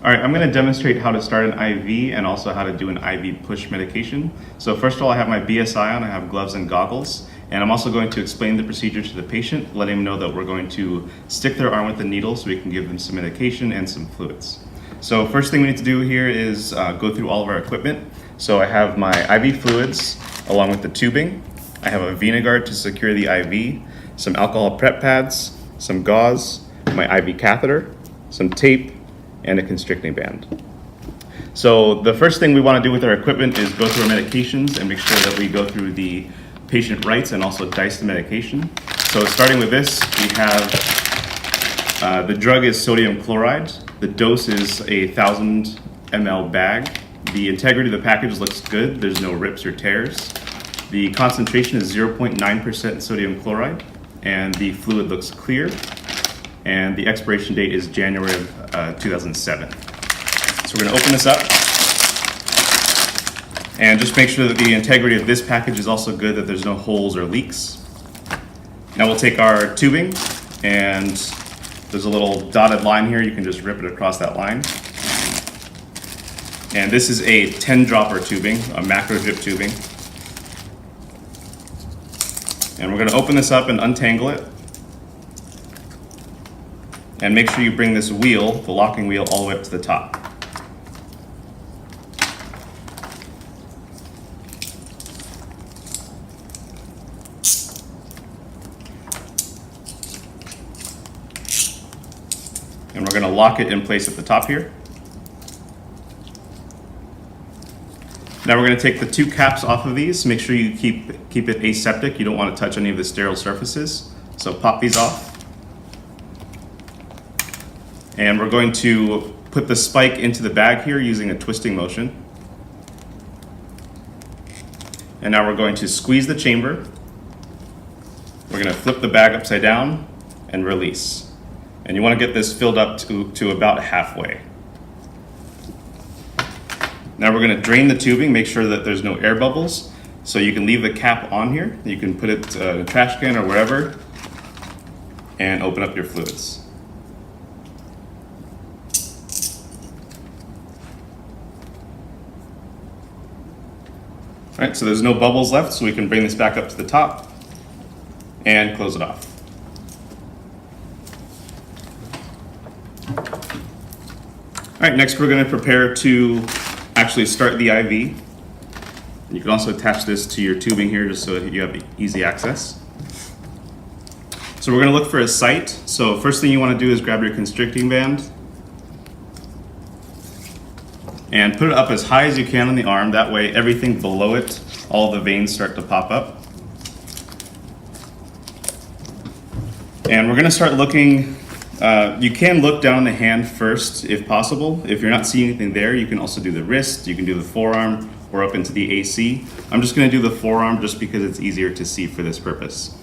All right, I'm going to demonstrate how to start an IV and also how to do an IV push medication. So first of all, I have my BSI on, I have gloves and goggles, and I'm also going to explain the procedure to the patient, letting them know that we're going to stick their arm with the needle so we can give them some medication and some fluids. So first thing we need to do here is go through all of our equipment. So I have my IV fluids along with the tubing. I have a VenaGuard to secure the IV, some alcohol prep pads, some gauze, my IV catheter, some tape, and a constricting band. So the first thing we want to do with our equipment is go through our medications and make sure that we go through the patient rights and also dice the medication. So starting with this, we have the drug is sodium chloride. The dose is a 1,000 ml bag. The integrity of the package looks good. There's no rips or tears. The concentration is 0.9% sodium chloride, and the fluid looks clear. And the expiration date is January of 2007. So we're going to open this up and just make sure that the integrity of this package is also good, that there's no holes or leaks. Now we'll take our tubing, and there's a little dotted line here. You can just rip it across that line. And this is a 10 dropper tubing, a macro drip tubing. And we're going to open this up and untangle it. And make sure you bring this wheel, the locking wheel, all the way up to the top. And we're going to lock it in place at the top here. Now we're going to take the two caps off of these. Make sure you keep it aseptic. You don't want to touch any of the sterile surfaces. So pop these off. And we're going to put the spike into the bag here using a twisting motion. And now we're going to squeeze the chamber. We're going to flip the bag upside down and release. And you want to get this filled up to about halfway. Now we're going to drain the tubing, make sure that there's no air bubbles. So you can leave the cap on here. You can put it in a trash can or wherever and open up your fluids. All right, so there's no bubbles left, so we can bring this back up to the top and close it off. All right, next we're going to prepare to actually start the IV. You can also attach this to your tubing here just so that you have easy access. So we're going to look for a site. So first thing you want to do is grab your constricting band and put it up as high as you can on the arm. That way everything below it, all the veins start to pop up. And we're going to start looking. You can look down the hand first if possible. If you're not seeing anything there, you can also do the wrist, you can do the forearm, or up into the AC. I'm just going to do the forearm just because it's easier to see for this purpose.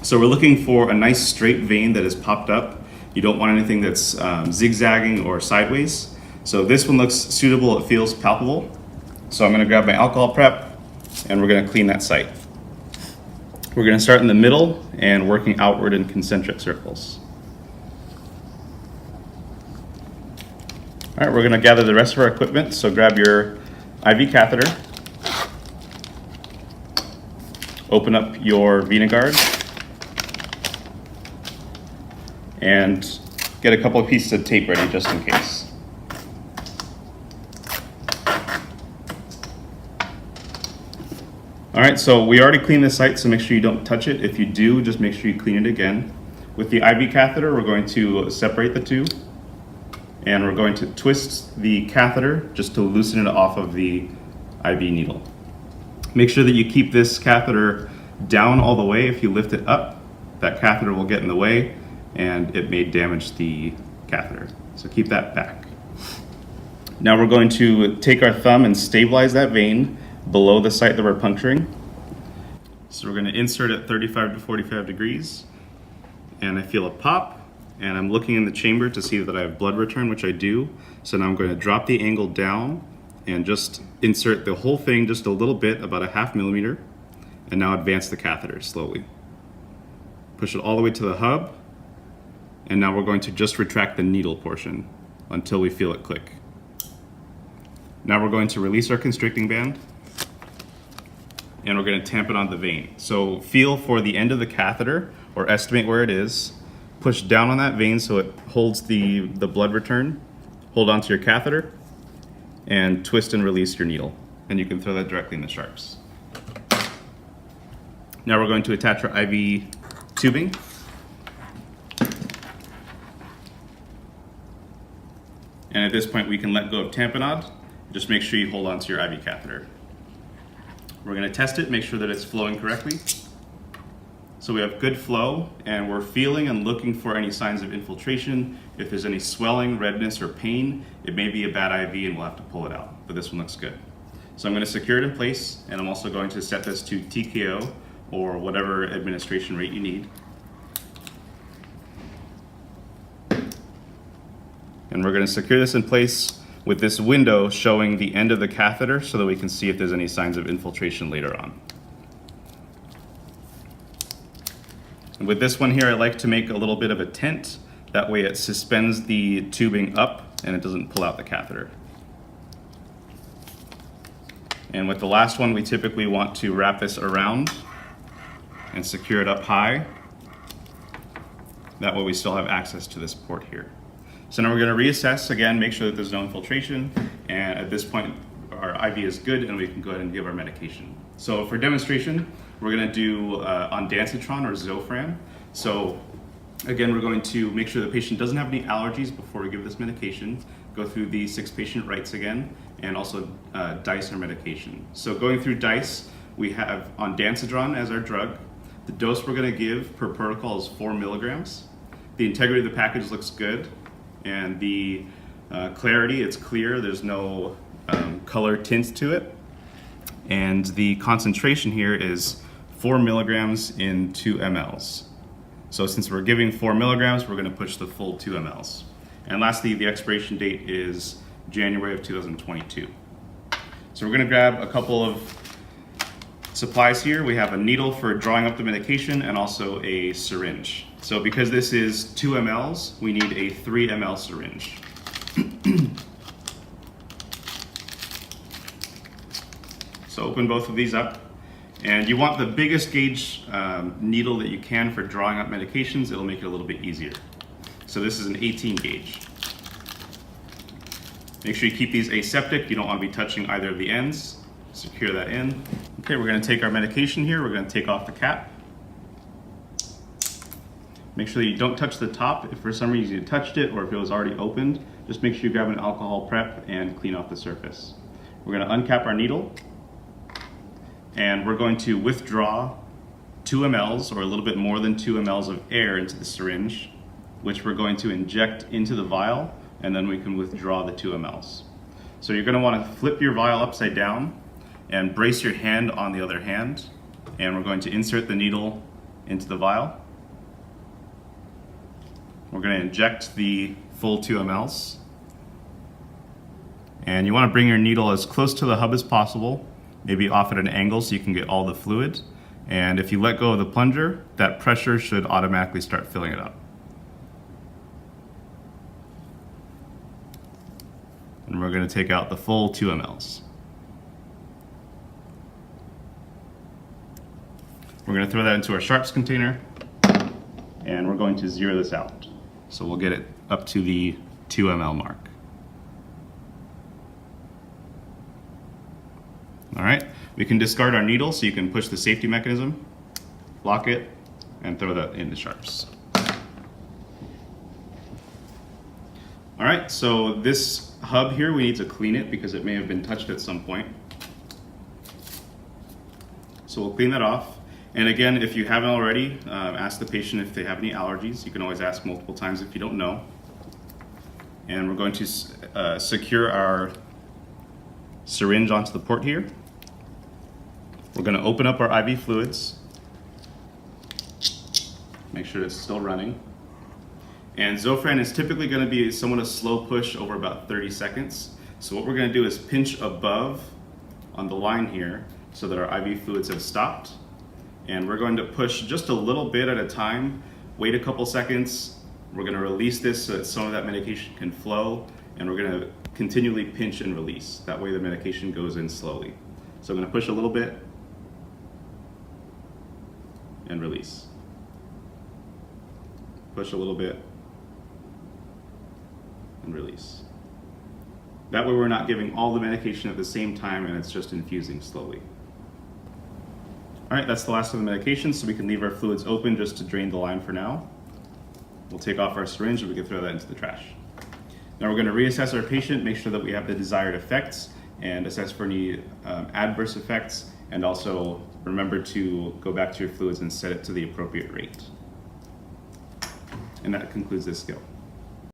So we're looking for a nice straight vein that is popped up. You don't want anything that's zigzagging or sideways. So this one looks suitable, it feels palpable. So I'm going to grab my alcohol prep and we're going to clean that site. We're going to start in the middle and working outward in concentric circles. All right, we're going to gather the rest of our equipment. So grab your IV catheter, open up your VenaGuard, and get a couple of pieces of tape ready just in case. All right, so we already cleaned the site, so make sure you don't touch it. If you do, just make sure you clean it again. With the IV catheter, we're going to separate the two, and we're going to twist the catheter just to loosen it off of the IV needle. Make sure that you keep this catheter down all the way. If you lift it up, that catheter will get in the way, and it may damage the catheter. So keep that back. Now we're going to take our thumb and stabilize that vein below the site that we're puncturing. So we're going to insert at 35 to 45 degrees, and I feel a pop, and I'm looking in the chamber to see that I have blood return, which I do. So now I'm going to drop the angle down and just insert the whole thing just a little bit, about a ½ millimeter, and now advance the catheter slowly. Push it all the way to the hub, and now we're going to just retract the needle portion. until we feel it click. Now we're going to release our constricting band, and we're going to tamp it on the vein. So feel for the end of the catheter, or estimate where it is. Push down on that vein so it holds the blood return. Hold onto your catheter, and twist and release your needle. And you can throw that directly in the sharps. Now we're going to attach our IV tubing. And at this point we can let go of tamponade. Just make sure you hold on to your IV catheter. We're going to test it, make sure that it's flowing correctly. So we have good flow, and we're feeling and looking for any signs of infiltration. If there's any swelling, redness, or pain, it may be a bad IV and we'll have to pull it out, but this one looks good. So I'm going to secure it in place, and I'm also going to set this to TKO, or whatever administration rate you need. And we're going to secure this in place with this window showing the end of the catheter so that we can see if there's any signs of infiltration later on. And with this one here, I like to make a little bit of a tent. That way it suspends the tubing up and it doesn't pull out the catheter. And with the last one, we typically want to wrap this around and secure it up high. That way we still have access to this port here. So now we're going to reassess again, make sure that there's no infiltration, and at this point our IV is good and we can go ahead and give our medication. So for demonstration, we're going to do ondansetron or Zofran. So again, we're going to make sure the patient doesn't have any allergies before we give this medication, go through the 6 patient rights again, and also dice our medication. So going through dice, we have ondansetron as our drug. The dose we're going to give per protocol is 4 milligrams. The integrity of the package looks good. And the clarity, it's clear, there's no color tints to it. And the concentration here is 4 milligrams in 2 mLs. So since we're giving 4 milligrams, we're going to push the full 2 mLs. And lastly, the expiration date is January of 2022. So we're going to grab a couple of supplies here. We have a needle for drawing up the medication and also a syringe. So because this is 2 mLs, we need a 3 ml syringe. So open both of these up. And you want the biggest gauge needle that you can for drawing up medications. It'll make it a little bit easier. So this is an 18 gauge. Make sure you keep these aseptic. You don't want to be touching either of the ends. Secure that in. Okay, we're going to take our medication here. We're going to take off the cap. Make sure that you don't touch the top. If for some reason you touched it or if it was already opened, just make sure you grab an alcohol prep and clean off the surface. We're going to uncap our needle, and we're going to withdraw 2 mLs or a little bit more than 2 mLs of air into the syringe, which we're going to inject into the vial, and then we can withdraw the 2 mLs. So you're going to want to flip your vial upside down and brace your hand on the other hand, and we're going to insert the needle into the vial. We're going to inject the full 2 mLs. And you want to bring your needle as close to the hub as possible, maybe off at an angle so you can get all the fluid. And if you let go of the plunger, that pressure should automatically start filling it up. And we're going to take out the full 2 mLs. We're going to throw that into our sharps container, and we're going to zero this out. So we'll get it up to the 2 ml mark. All right, we can discard our needle so you can push the safety mechanism, lock it, and throw that in the sharps. All right, so this hub here, we need to clean it because it may have been touched at some point. So we'll clean that off. And again, if you haven't already, ask the patient if they have any allergies. You can always ask multiple times if you don't know. And we're going to secure our syringe onto the port here. We're going to open up our IV fluids. Make sure it's still running. And Zofran is typically going to be somewhat a slow push over about 30 seconds. So what we're going to do is pinch above on the line here so that our IV fluids have stopped. And we're going to push just a little bit at a time, wait a couple seconds. We're going to release this so that some of that medication can flow, and we're going to continually pinch and release. That way the medication goes in slowly. So I'm going to push a little bit and release. Push a little bit and release. That way we're not giving all the medication at the same time and it's just infusing slowly. All right, that's the last of the medication, so we can leave our fluids open just to drain the line for now. We'll take off our syringe and we can throw that into the trash. Now we're going to reassess our patient, make sure that we have the desired effects, and assess for any adverse effects, and also remember to go back to your fluids and set it to the appropriate rate. And that concludes this skill.